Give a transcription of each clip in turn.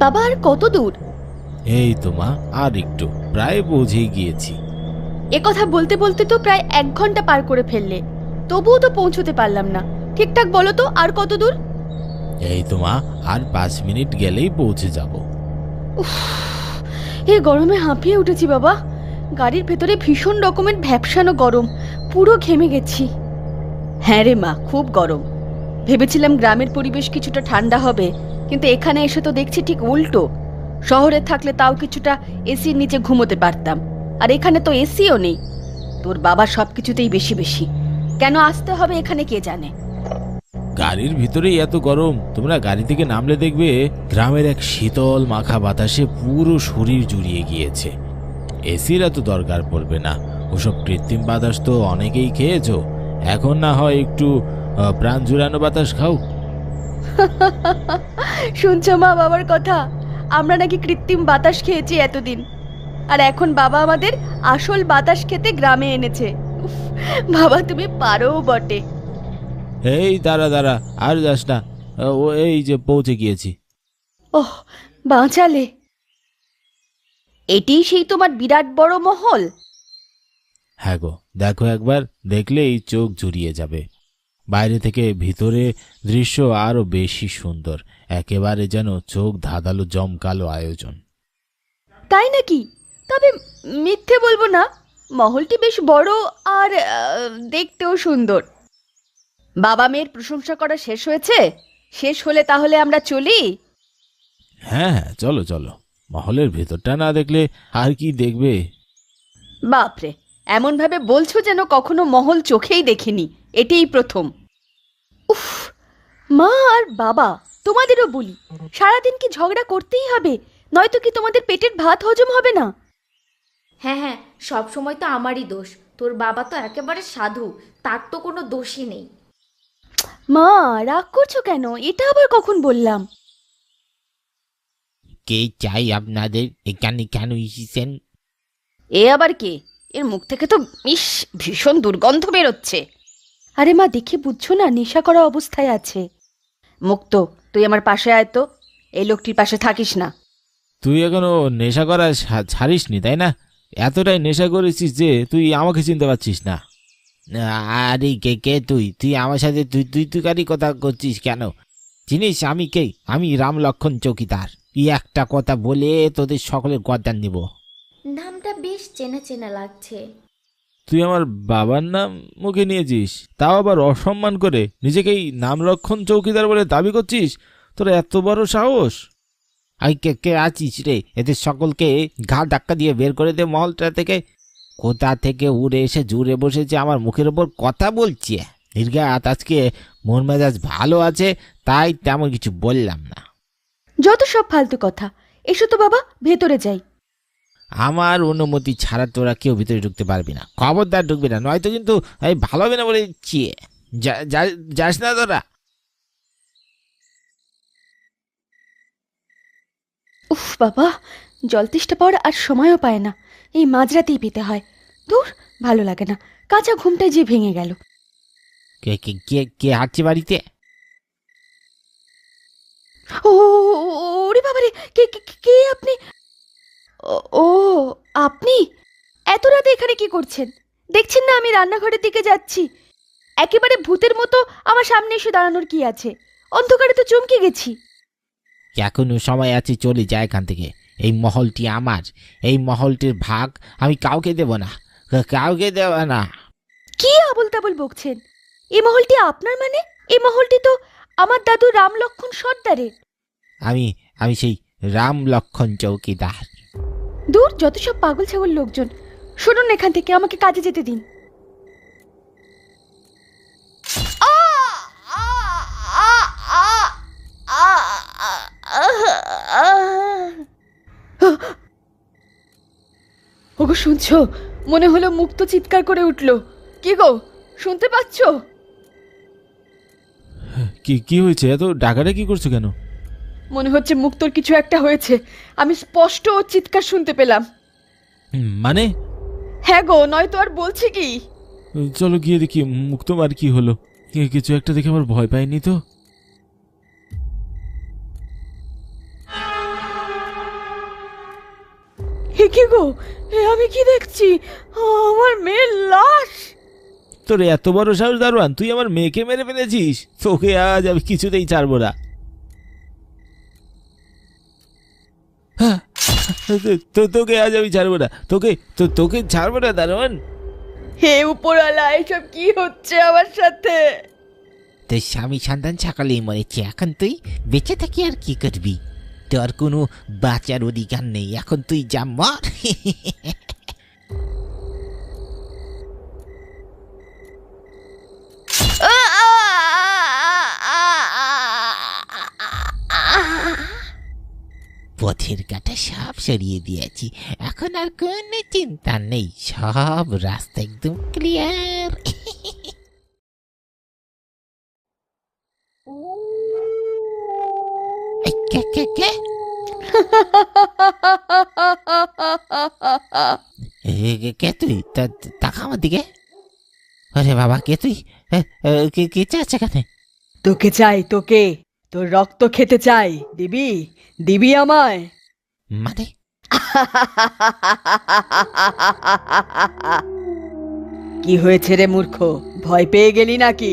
বাবা আর কত দূর? এই তো মা, আর একটু, প্রায় পৌঁছেই গিয়েছি। এ কথা বলতে বলতে তো প্রায় 1 ঘন্টা পার করে ফেললে, তবুও তো পৌঁছতে পারলাম না। ঠিকঠাক বলো তো আর কত দূর? এই তো মা, আর 5 মিনিট গেলেই পৌঁছে যাব। এই গরমে হাঁপিয়ে উঠেছি বাবা। গাড়ির ভেতরে ভীষণ রকমের ভ্যাপসানো গরম, পুরো ঘেমে গেছি। হ্যাঁ রে মা, খুব গরম। ভেবেছিলাম গ্রামের পরিবেশ কিছুটা ঠান্ডা হবে, কিন্তু এখানে এসে তো দেখছি ঠিক উল্টো। শহরে থাকলে তাও কিছুটা এসির নিচে ঘুমোতে পারতাম, আর এখানে তো এসিও নেই। তোর বাবা সবকিছুতেই বেশি বেশি। কেন আসতে হবে এখানে কে জানে। গাড়ির ভিতরেই এত গরম, তোমরা গাড়ি থেকে নামলে দেখবে গ্রামের এক শীতল মাখা বাতাসে পুরো শরীর জুড়িয়ে গিয়েছে। এসির এত দরকার পড়বে না, ওসব কৃত্রিম বাতাস তো অনেকেই খেয়েছো। এখন না হয় একটু প্রাণ জুড়ানো বাতাস খাও। শুনছো মা বাবার কথা? আমরা নাকি কৃত্রিম বাতাস খেয়েছি এতদিন, আর এখন বাবা আমাদের আসল বাতাস খেতে গ্রামে এনেছে। উফ, বাবা তুমি পারো বটে। এই দাঁড়া দাঁড়া, আর যাস না, ও এই যে পৌঁছে গিয়েছি। ওহ, বাঁচালে। এটাই সেই তোমার বিরাট বড় মহল? হ্যাঁ গো, দেখো একবার, দেখলেই চোখ জুড়িয়ে যাবে। বাইরে থেকে ভিতরে দৃশ্য আরো বেশি সুন্দর, একেবারে যেন চোখ ধাঁধালো জমকালো আয়োজন। তাই নাকি? তবে মিথ্যে বলবো না, মহলটি বেশ বড় আর দেখতেও সুন্দর। বাবা মেয়ের প্রশংসা করা শেষ হয়েছে? শেষ হলে তাহলে আমরা চলি। হ্যাঁ হ্যাঁ, চলো চলো। মহলের ভেতরটা না দেখলে আর কি দেখবে? বাপরে, এমন ভাবে বলছো যেন কখনো মহল চোখেই দেখিনি, এটাই প্রথম। উফ, মা আর বাবা তোমাদেরও বলি, সারাদিন কি ঝগড়া করতেই হবে? নয়তো কি তোমাদের পেটের ভাত হজম হবে না? হ্যাঁ হ্যাঁ, সব সময় তো আমারই দোষ। তোর বাবা তো একেবারে সাধু, তার তো কোনো দোষই নেই। মা রাগ করছো কেন? এটা আবার কখন বললাম? কে চাই আপনাদের? এখানে কেন এসেছেন? এ আবার কে? এর মুখ থেকে তো ভীষণ দুর্গন্ধ বেরোচ্ছে। আরে মা, দেখে বুঝছো না নেশা করা অবস্থায় আছে। মুক্ত, তুই আমার পাশে আয় তো। এই লোকটির পাশে থাকিস না। তুই এখনো নেশা করা ছাড়িসনি তাই না? এতটাই নেশা করেছিস যে তুই আমাকে চিনতে পারছিস না। আরে কে কে তুই? তুই আমার সাথে তুই তুই তুকারি কথা করছিস কেন? চিনিস আমি কে? আমি রাম লক্ষণ চৌকিদার। একটা কথা বলে তোদের সকলের গর্দান নিব। নামটা বেশ চেনা চেনা লাগছে। তুই আমার বাবার নাম মুখে নিয়েছিস, তাও আবার অসম্মান করে নিজেকেই নামরক্ষণ চৌকিদার বলে দাবি করছিস? তোর এত বড় সাহস! আই কে কে আছিস রে? এদের সকলকে ঘাড় ধাক্কা দিয়ে বের করে দে মহলটা থেকে। কোথা থেকে উড়ে এসে জুড়ে বসেছে আমার মুখের ওপর কথা বলছে। নির্ঘাত আজকে মন মেজাজ ভালো আছে, তাই তেমন কিছু বললাম না। যত সব ফালতু কথা। এসো তো বাবা, ভেতরে যাই। আমার অনুমতি ছাড়া তোরা কেউ ভিতরে ঢুকতে পারবি না, খবরদার ঢুকবি না, নয়তো কিন্তু এই ভালো হবে না বলে দিচ্ছি। যাস না তোরা। উফ বাবা, জল তেষ্টা পাওয়ার আর সময়ও পায় না, এই মাঝরাতেই পেতে হয়। দূর, ভালো লাগে না। কাঁচা ঘুমটাই যে ভেঙে গেল। কে কে কে কে হাঁটছে বাড়িতে? ও, ওরে বাবারে, কে কে কে আপনি? ও, আপনি এত রাতে এখানে কি করছেন? দেখছেন না আমি রান্নাঘরের দিকে যাচ্ছি। একেবারে ভূতের মতো আমার সামনে এসে দাঁড়ানোর কি আছে? অন্ধকারে তো চমকে গেছি। এখনো সময় আছে, চলে যায় এখান থেকে। এই মহলটি আমার, এই মহলটির ভাগ আমি কাউকে দেব না, কাউকে দেব না। কি আবল তাবল বকছেন? এই মহলটি আপনার মানে? এই মহলটি তো আমার দাদু রাম লক্ষণ সর্দারের। আমি আমি সেই রাম লক্ষণ চৌকিদার। দূর, যত সব পাগল ছাগল লোকজন। শুনুন, এখান থেকে আমাকে কাজে যেতে দিন। ওগো শুনছো? মনে হলো মুক্ত চিৎকার করে উঠলো। কি গো, শুনতে পাচ্ছ? কি কি হয়েছে? এত ডাকাডাকি করছো কেন? মনে হচ্ছে মুক্তর কিছু একটা হয়েছে। আমি স্পষ্ট ওর চিৎকার শুনতে পেলাম। মানে? হ্যাঁ গো, নয়তো আর বলছি কি। চলো গিয়ে দেখি মুক্তমার কি হলো। কিছু একটা দেখে আমার ভয় পাইনি তো। কি গো, আমি কি দেখছি? আমার মেয়ের লাশ! তোর এত বড় সাহস দারোয়ান, তুই আমার মেয়েকে মেরে ফেলেছিস? তোকে আজ আমি কিছুতেই ছাড়বো না। হ্যাঁ, তোকে আজ আমি ছাড়বো না, তোকে ছাড়বো না দারোয়ান। হে উপরওয়ালা, এসব কি হচ্ছে আমার সাথে? তোর স্বামী সন্তান সকালেই মরেছে, এখন তুই বেঁচে থাকি আর কি করবি? তোর কোনো বাঁচার অধিকার নেই, এখন তুই যা মর। পথের কাটা সব সরিয়ে দিয়েছি, এখন আর কোনো চিন্তা নেই, সব রাস্তা একদম ক্লিয়ার। কে কে তুই? তাকা আমার দিকে। আরে বাবা, কে তুই? কে চাচ্ছে এখানে? তোকে চাই, তোকে। তোর রক্ত খেতে চাই। দিবি? দিবি আমায়? মানে কি হয়েছে রে মূর্খ, ভয় পেয়ে গেলি নাকি?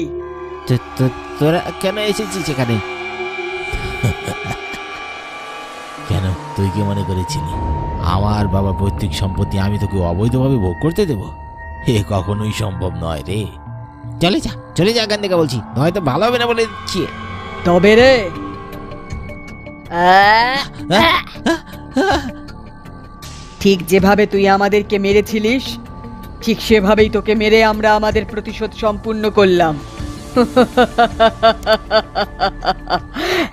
তোরা কেন এসেছিস এখানে? কেন, তুই কি মনে করেছিলি আমার বাবা পৈতৃক সম্পত্তি আমি তোকে অবৈধভাবে ভোগ করতে দেব? এ কখনোই সম্ভব নয় রে। চলে যা এখান থেকে বলছি, নয়তো ভালো হবে না বলে দিচ্ছি। তবে রে, ঠিক যেভাবে তুই আমাদেরকে মেরেছিলিস, ঠিক সেভাবেই তোকে মেরে আমরা আমাদের প্রতিশোধ সম্পূর্ণ করলাম।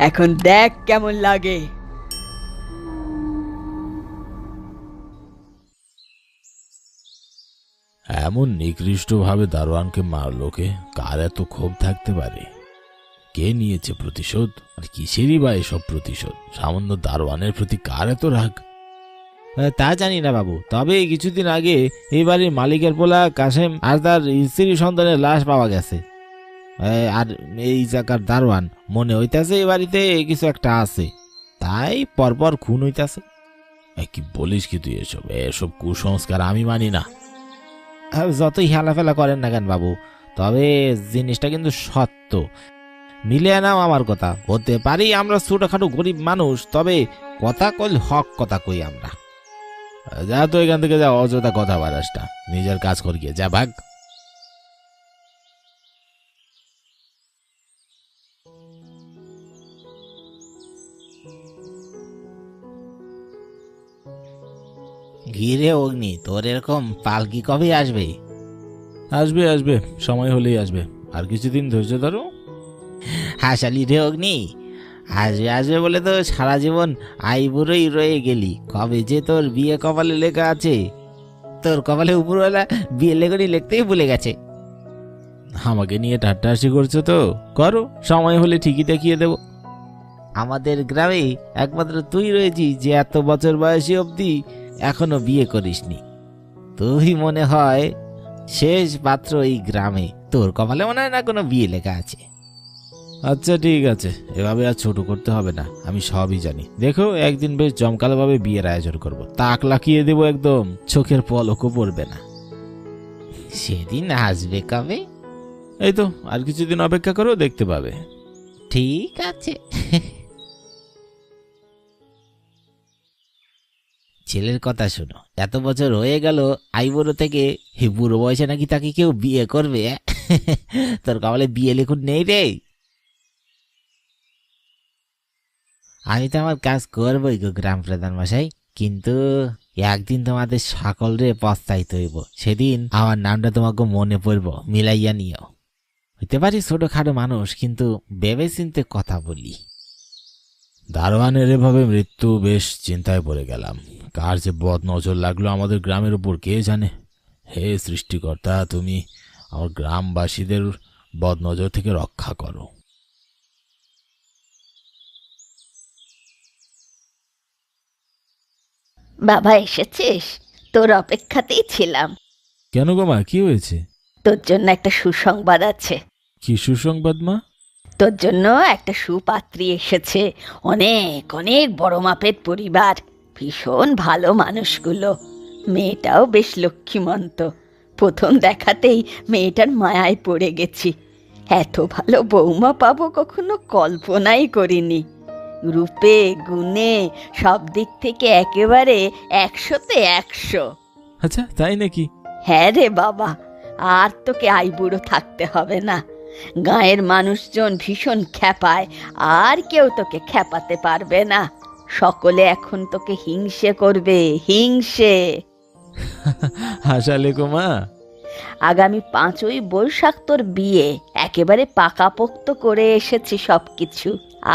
এখন দেখ কেমন লাগে। এমন নিকৃষ্টভাবে দারোয়ানকে মারলো কে? কার এত ক্ষোভ থাকতে পারে? কে নিয়েছে প্রতিশোধ? আর কিসেরই বা এসব প্রতিশোধ? সামান্য দারোয়ানের প্রতি কার এত রাগ? তা জানি না বাবু, তবে কিছুদিন আগে এই বাড়ির মালিকের পোলা কাশেম আর তার স্ত্রী সন্তানের লাশ পাওয়া গেছে। আর এই জায়গার দারোয়ান মনে হইতাছে এই বাড়িতে কিছু একটা আছে, তাই পরপর খুন হইতাছে। কি বলিস কি তুই? এসব এসব কুসংস্কার আমি মানি না। যতই হেলাফেলা করেন না কেন বাবু, তবে জিনিসটা কিন্তু সত্য। মিলিয়ে নাও আমার কথা। হতে পারি আমরা ছোটখাটো গরিব মানুষ, তবে কথা কইল হক কথা কই আমরা। যা তো এখান থেকে, যা, অযথা কথা বাড়াস না। নিজের কাজ কর গিয়ে, যা, ভাগ। ঘিরে অগ্নি, তোর এরকম পালকি কবে আসবে? আসবে আসবে, সময় হলেই আসবে। আর কিছুদিন ধৈর্য ধরো। হাসালি রে অগ্নি, আসবে আসবে বলে তো সারা জীবন আইবুড়োই রয়ে গেলি। কবে যে তোর বিয়ে কপালে লেখা আছে? তোর কপালে উপরওয়ালা বিয়ে লেখনি লিখতেই ভুলে গেছে। আমাকে নিয়ে ঠাট্টাহাসি করছো তো? করো, সময় হলে ঠিকই দেখিয়ে দেব। আমাদের গ্রামে একমাত্র তুই রয়েছিস যে এত বছর বয়সী অবধি এখনো বিয়ে করিসনি। তুই মনে হয় শেষ পাত্র এই গ্রামে। তোর কপালে মনে হয় না কোনো বিয়ে লেখা আছে। আচ্ছা ঠিক আছে, এভাবে আর ছোট করতে হবে না, আমি সবই জানি। দেখো, একদিন বেশ জমকালোভাবে বিয়ের আয়োজন করব, তাক লাকিয়ে দেবো, একদম চোখের পলকও পড়বে না। সেদিন আসবে কবে? এই তো আর কিছুদিন অপেক্ষা করো, দেখতে পাবে। ঠিক আছে। ছেলের কথা শোনো, এত বছর হয়ে গেল আইবুড়ো থেকে, বুড়ো বয়সে নাকি তাকে কেউ বিয়ে করবে? তোর কপালে বিয়ে লেখুন নেই রে। আমি তো আমার কাজ করবোই গো গ্রাম প্রধান মশাই, কিন্তু একদিন তোমাদের সকলরে পস্তাইতে হইব। সেদিন আমার নামটা তোমাকে মনে পড়ব, মিলাইয়া নিও। হইতে পারি ছোটখাটো মানুষ, কিন্তু ভেবে চিন্তে কথা বলি। দারোয়ানের এভাবে মৃত্যু, বেশ চিন্তায় পড়ে গেলাম। কার যে বদ নজর লাগলো আমাদের গ্রামের উপর কে জানে। হে সৃষ্টিকর্তা, তুমি আমার গ্রামবাসীদের বদ নজর থেকে রক্ষা করো। বাবা এসেছিস? তোর অপেক্ষাতেই ছিলাম। কেন গো মা, কি হয়েছে? তোর জন্য একটা সুসংবাদ আছে। কি সুসংবাদ মা? তোর জন্য একটা সুপাত্রী এসেছে। অনেক অনেক বড় মাপের পরিবার, ভীষণ ভালো মানুষগুলো। মেয়েটাও বেশ লক্ষ্মীমন্ত। প্রথম দেখাতেই মেয়েটার মায়ায় পড়ে গেছি। এত ভালো বৌমা পাবো কখনো কল্পনাই করিনি। রূপে গুণে সব দিক থেকে একেবারে 100-তে 100। আচ্ছা, তাই নাকি? হ্যাঁ রে বাবা, আর তোকে আইবুড়ো থাকতে হবে না। গাঁয়ের মানুষজন ভীষণ খ্যাপায়, আর কেউ তোকে খ্যাপাতে পারবে না। সকলে এখন তোকে হিংসে করবে, হিংসে। হাসালে গো মা। আগামী 5ই বৈশাখ তোর বিয়ে, একেবারে পাকাপোক্ত করে এসেছি সবকিছু।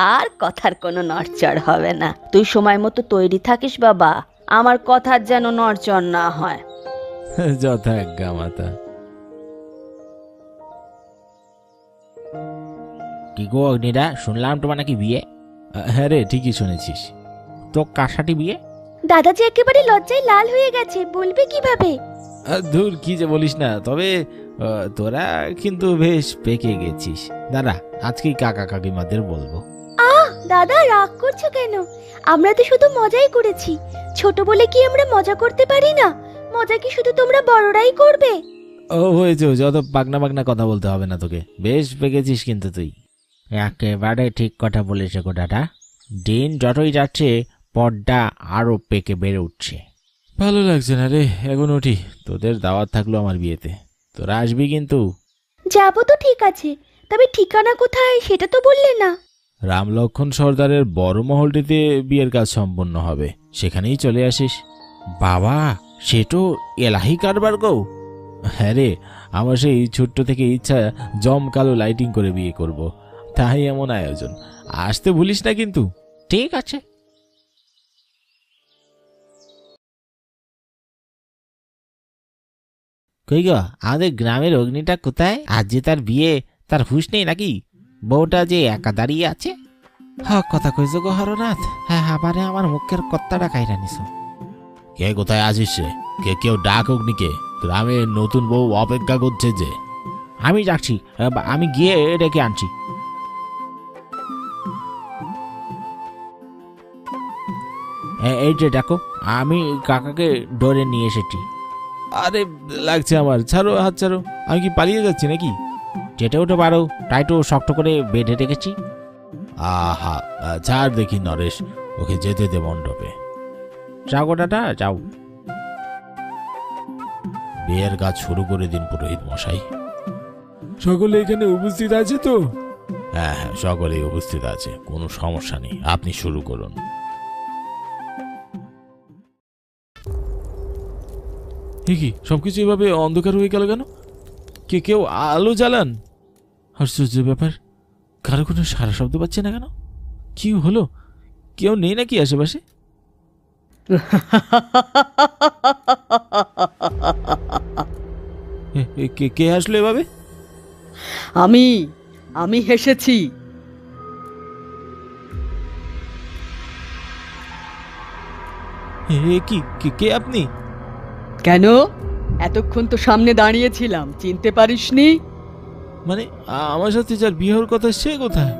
আর কথার কোনো নড়চড় হবে না। তুই সময় মতো তৈরি থাকিস বাবা, আমার কথার যেন নড়চড় না হয়। যথাজ্ঞা মাতা। কি গো অগ্নিদা, শুনলাম তোমার নাকি বিয়ে? হ্যাঁ রে, ঠিকই শুনেছিস। তো কার সাথে বিয়ে? দাদাজি একেবারে লজ্জায় লাল হয়ে গেছে, বলবে কিভাবে? ধুর, কি যে বলিস না। তবে তোরা কিন্তু বেশ পেকে গেছিস। দাদা, আজকেই কাকা কাকিমাদের বলবো। দাদা রাগ করছো কেন? আমরা তো শুধু মজাই করেছি। ছোট বলে কি আমরা মজা করতে পারি না? মজা কি শুধু তোমরা বড়রাই করবে? ও হয়েছে, যত পাকনা পাকনা কথা বলতে হবে না তোকে। বেশ পেকেছিস কিন্তু তুই। একেবারে ঠিক কথা বলেছে গো দাদা। দিন যতই যাচ্ছে পর্দা আরো পেকে বেড়ে উঠছে। ভালো লাগছে না রে। এখন উঠি, তোদের দাওয়াত থাকলো আমার বিয়েতে। তোরা আসবি কিন্তু। যাবো তো ঠিক আছে, তবে ঠিকানা কোথায় সেটা তো বললে না। রামলক্ষণ সর্দারের বড় মহলটিতে বিয়ের কাজ সম্পন্ন হবে, সেখানেই চলে আসিস। বাবা, সে তো এলাহি কারবার গো। হ্যাঁ রে, আমার সেই ছোট্ট থেকে ইচ্ছা জমকালো লাইটিং করে বিয়ে করব। তাই এমন আয়োজন। আসতে ভুলিস না কিন্তু। ঠিক আছে। কই গো, আমাদের গ্রামের অগ্নিটা কোথায়? আজ যে তার বিয়ে, তার হুঁশ নেই নাকি? বউটা যে একা দাঁড়িয়ে আছে। হ্যাঁ, কথা কইছো গো হরনাথ। হ্যাঁ, আবারে আমার মুখের কত্তাটা কাইরা নিছো। কে কোথায় আছিস রে? কেউ ডাক অগ্নিকে। গ্রামে নতুন বউ অপেক্ষা করছে যে। আমি যাচ্ছি, আমি গিয়ে ডেকে আনছি। এই যে দেখো, আমি কাকাকে ডরে নিয়ে এসেছি। আরে লাগছে আমার, ছাড়ো, হাত ছাড়ো। আমি কি পালিয়ে যাচ্ছি নাকি? যেতেও তো পারো, তাই তো শক্ত করে বেঁধে রেখেছি। আহা, ছাড় দেখি নরেশ, ওকে যেতে দে মণ্ডপে। যাও গো দাদা, যাও। বিয়ের কাজ শুরু করে দিন পুরোহিত মশাই। সকলে এখানে উপস্থিত আছে তো? হ্যাঁ হ্যাঁ, সকলেই উপস্থিত আছে, কোনো সমস্যা নেই। আপনি শুরু করুন। কি সবকিছু এভাবে অন্ধকার হয়ে গেল কেন? কেউ আলো জ্বালান। আশ্চর্য ব্যাপার, কারো কোনো সারা শব্দ পাচ্ছে না কেন? কি হলো? কেউ নেই নাকি আশেপাশে? কে আসলো এভাবে? আমি হেসেছি। কে আপনি? কেন? এতক্ষণ তো সামনে দাঁড়িয়েছিলাম, চিনতে পারিসনি? মানে আমার সাথে যার বিয়ে হওয়ার কথা, সে কোথায়?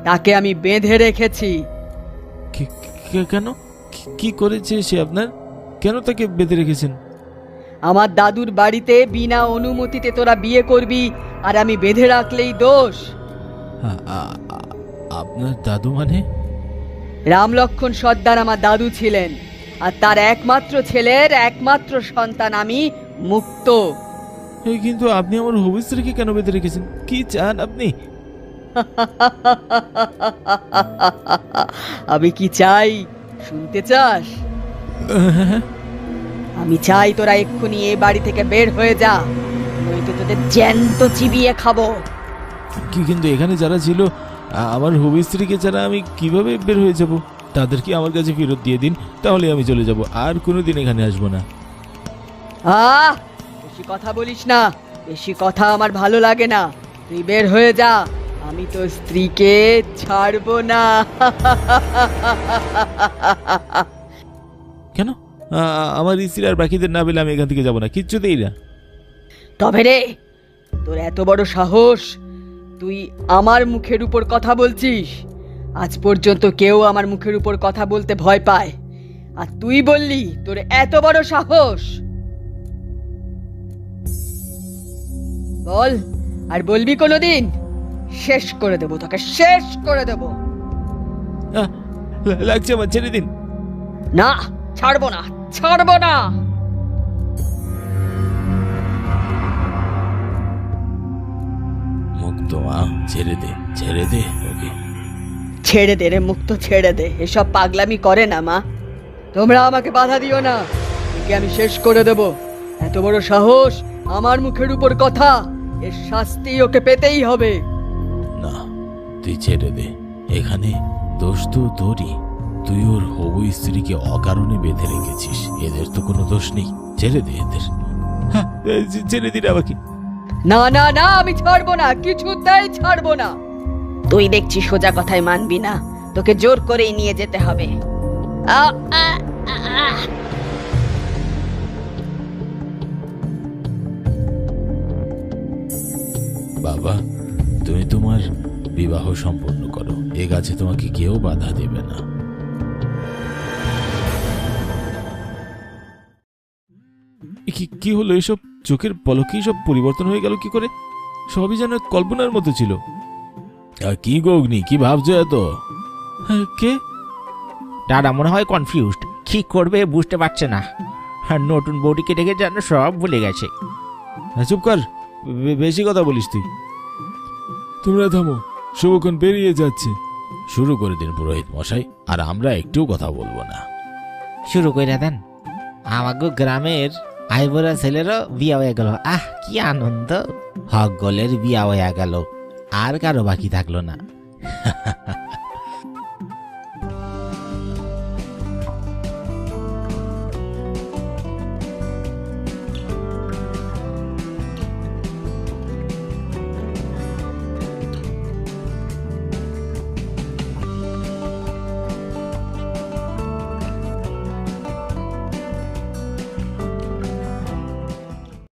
তাকে আমি বেঁধে রেখেছি। কেন? কি করেছে সে আপনার? কেন তাকে বেঁধে রেখেছেন? আমার দাদুর বাড়িতে বিনা অনুমতিতে তোরা বিয়ে করবি, আর আমি বেঁধে রাখলেই দোষ? আপনার দাদু মানে? রামলক্ষণ সর্দার আমার দাদু ছিলেন, আর তার একমাত্র ছেলের একমাত্র সন্তান আমি, মুক্ত। কিন্তু আপনি আমার হবু স্ত্রীকে কেন বেঁধে রেখেছেন? কি চান আপনি? আমি কি চাই শুনতে চাস? আমি চাই তোরা এক্ষুনি এ বাড়ি থেকে বের হয়ে যা, নয়তো তোদের জ্যান্ত চিবিয়ে খাবো। কিন্তু এখানে যারা ছিল, আমার হবু স্ত্রীকে ছাড়া আমি কিভাবে বের হয়ে যাব? তাদেরকে আমার কাছে ফেরত দিয়ে দিন, তাহলে আমি চলে যাব। আর কোনোদিন এখানে আসবো না। বেশি কথা বলিস না, বেশি কথা আমার ভালো লাগে না। তুই বের হয়ে যা, আমি তোর স্ত্রীকে ছাড়বো না। কেন? আমার স্ত্রী আর বাকিদের না পেলে আমি এখান থেকে যাবো না, কিচ্ছুতেই না। তবে রে, তোর এত বড় সাহস, তুই আমার মুখের উপর কথা বলছিস? আজ পর্যন্ত কেউ আমার মুখের উপর কথা বলতে ভয় পায়, আর তুই বললি তোর এত বড় সাহস? বল, আর বলবি কোনোদিন? শেষ করে দেবো তোকে, শেষ করে দেবো। লাগছে আমার, ছেড়ে দিন। না, ছাড়বো না, ছাড়বো না। মুক্ত মা, ছেড়ে দে, ছেড়ে দে ওকে। ছেড়ে দে রে মুক্ত, ছেড়ে দে। এসব পাগলামি করে না মা। তোমরা আমাকে বাধা দিও না, একে আমি শেষ করে দেব। এত বড় সাহস, আমার মুখের উপর কথা। এর শাস্তি ওকে পেতেই হবে। না, তুই ছেড়ে দে। এখানে দোষ তো তোরই। তুই ওর হবু স্ত্রীকে অকারণে বেঁধে রেখেছিস। এদের তো কোনো দোষ নেই। ছেড়ে দে এদের। ছেড়ে দিন আমাকে। না না না, আমি ছাড়বো না, কিছুতেই ছাড়বো না। তুই দেখছি সোজা কথায় মানবি না, তোকে জোর করেই নিয়ে যেতে হবে। বাবা, তুমি তোমার বিবাহ সম্পন্ন করো। এ কাজে তোমাকে কেউ বাধা দেবে না। কি হলো এসব? চোখের পলকেই সব পরিবর্তন হয়ে গেল কি করে? সবই যেন কল্পনার মতো ছিল। কি গগ্নি, কি ভাবছো এত? কে? দাদা মনে হয় কনফিউজড, কি করবে বুঝতে পারছে না। আর নতুন বউটিকে দেখে যেন সব ভুলে গেছে। চুপ কর, বেশি কথা বলিস তুই। তোমরা থামো, শুভক্ষণ পেরিয়ে যাচ্ছে। শুরু করে দিন পুরোহিত মশাই, আর আমরা একটু কথা বলবো না। শুরু করে দেন। আমাকে গ্রামের আইবরা ছেলেরও বিয়া হয়ে গেল। আহ, কি আনন্দ! হকগলের বিয়া হয়ে গেল, আর কারো বাকি থাকলো না।